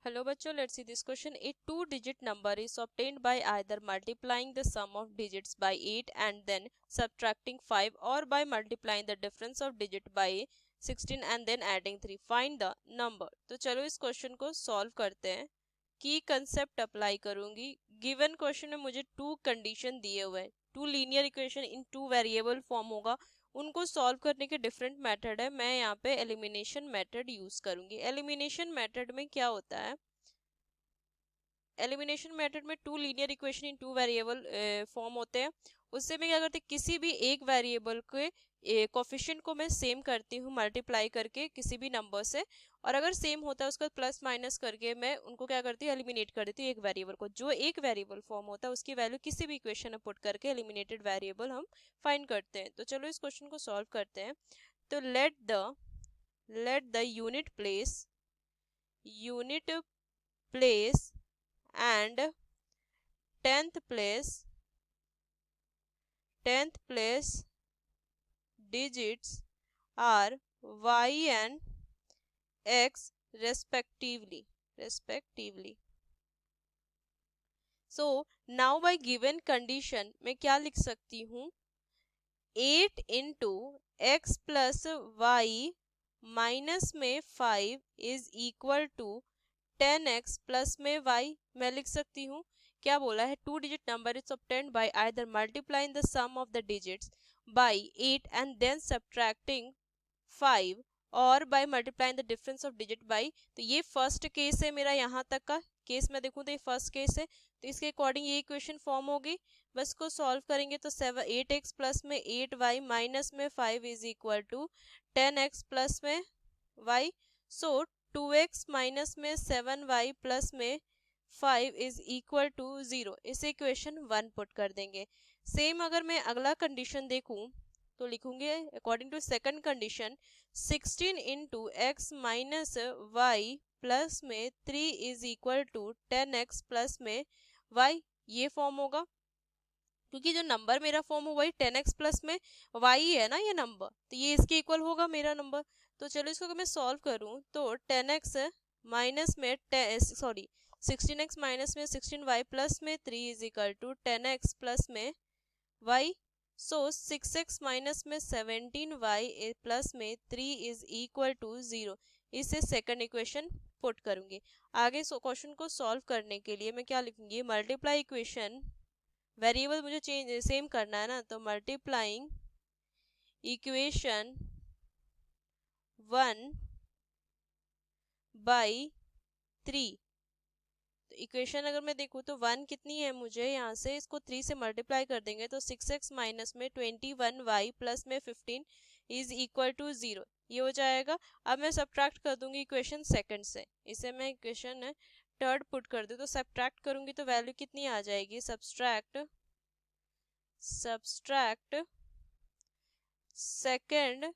Hello bachcho, let's see this question. A two-digit number is obtained by either multiplying the sum of digits by 8 and then subtracting 5, or by multiplying the difference of digit by 16 and then adding 3. Find the number. तो चलो इस question को solve करते हैं. की concept apply करूंगी. Given question में मुझे टू कंडीशन दिए हुए हैं. Two linear equation in two variable form होगा. उनको सॉल्व करने के डिफरेंट मेथड है. मैं यहाँ पे एलिमिनेशन मेथड यूज करूंगी. एलिमिनेशन मेथड में क्या होता है? एलिमिनेशन मेथड में two linear equation in two variable form होते हैं. उससे मैं क्या करती हूँ, किसी भी एक वेरिएबल के कोफिशिएंट को मैं सेम करती हूँ मल्टीप्लाई करके किसी भी नंबर से, और अगर सेम होता है उसका प्लस माइनस करके मैं उनको क्या करती हूँ, एलिमिनेट कर देती हूँ एक वेरिएबल को. जो एक वेरिएबल फॉर्म होता है उसकी वैल्यू किसी भी इक्वेशन में पुट करके एलिमिनेटेड वेरिएबल हम फाइंड करते हैं. तो चलो इस क्वेश्चन को सॉल्व करते हैं. तो let the unit place and 10th place digits are y and x respectively. So now by given condition मैं क्या लिख सकती हूँ, 8 into x plus y minus में 5 is equal to 10x plus में y मैं लिख सकती हूँ. क्या बोला है? Two digit number is obtained by either multiplying the sum of the digits by 8 and then subtracting 5, और by multiplying the difference of digit by. तो ये फर्स्ट केस है मेरा. यहाँ तक का केस मैं देखूँ तो ये फर्स्ट केस है. तो इसके अकॉर्डिंग ये इक्वेशन फॉर्म होगी. बस को सॉल्व करेंगे तो 8x प्लस में 8y माइनस में 5 is equal to 10x plus में y. सो 2x माइनस में 7y प्लस में 5 इज इक्वल टू 0. इसे इक्वेशन 1 पुट कर देंगे. सेम अगर मैं अगला कंडीशन देखूं तो लिखूंगे according to second condition 16 into x minus y plus में 3 is equal to 10x plus में y. ये फॉर्म होगा क्योंकि जो नंबर मेरा फॉर्म हुआ वही 10x प्लस में y है ना ये नंबर, तो ये इसके इक्वल होगा मेरा नंबर. तो चलो इसको अगर मैं सॉल्व करूं तो 10x माइनस में 16x माइनस में 16y प्लस में 3 is equal to 10x plus में y. सो 6x माइनस में 17y प्लस में 3 इज इक्वल टू 0. इसे सेकंड इक्वेशन पुट करूंगी. आगे क्वेश्चन को सॉल्व करने के लिए मैं क्या लिखूंगी, मल्टीप्लाई इक्वेशन, वेरिएबल मुझे चेंज सेम करना है ना, तो मल्टीप्लाइंग इक्वेशन 1 बाई 3. तो इक्वेशन अगर मैं देखूँ तो 1 कितनी है, मुझे यहाँ से इसको 3 से मल्टीप्लाई कर देंगे तो 6x माइनस में 21y प्लस में 15 इज इक्वल टू 0. ये हो जाएगा. अब मैं सब्ट्रैक्ट कर दूंगी इक्वेशन सेकंड से. इसे मैं इक्वेशन थर्ड पुट कर दूँ तो सब्ट्रैक्ट करूंगी तो वैल्यू कितनी आ जाएगी, सब्ट्रैक्ट सेकंड,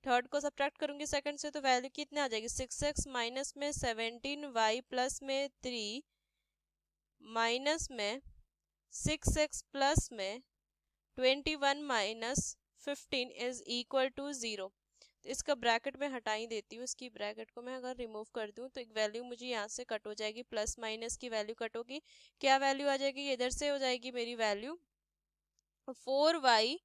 थर्ड को सब्ट्रैक्ट करूंगी सेकंड से तो वैल्यू कितनी आ जाएगी, 6x माइनस में 17y प्लस में 3 माइनस में 6x प्लस में 21 माइनस 15 इज इक्वल टू 0. तो इसका ब्रैकेट में हटा ही देती हूँ. इसकी ब्रैकेट को मैं अगर रिमूव कर दूँ तो एक वैल्यू मुझे यहाँ से कट हो जाएगी, प्लस माइनस की वैल्यू कट होगी. क्या वैल्यू आ जाएगी, इधर से हो जाएगी मेरी वैल्यू 4y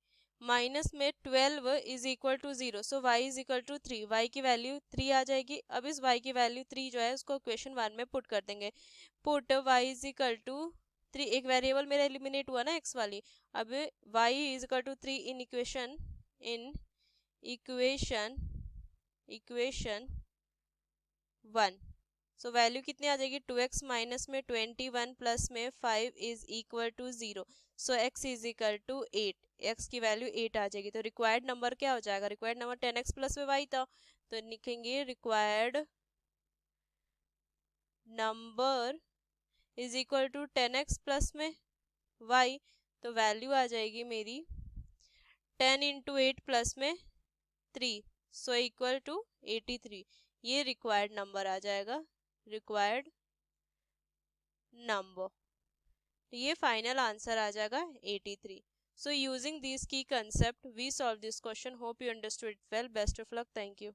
माइनस में 12 is equal to 0. So y is equal to 3. y की वैल्यू 3 आ जाएगी. अब इस y की वैल्यू 3 जो है उसको इक्वेशन 1 में पुट कर देंगे. Put y is equal to 3. एक वेरिएबल मेरा एलिमिनेट हुआ ना x वाली. अब y is equal to 3 in equation 1. So value कितनी आ जाएगी, 2x माइनस में 21 प्लस में 5 is equal to 0. So x is equal to 8. x की वैल्यू 8 आ जाएगी. तो रिक्वायर्ड नंबर क्या हो जाएगा, रिक्वायर्ड नंबर 10x प्लस में y था तो लिखेंगे required number is equal to 10x plus में y. तो वैल्यू आ जाएगी मेरी 10 इंटू 8 प्लस में 3, सो इक्वल टू 83. ये रिक्वायर्ड नंबर आ जाएगा, रिक्वायर्ड नंबर. ये फाइनल आंसर आ जाएगा 83. So using these key concept we solve this question. Hope you understood it well. Best of luck. Thank you.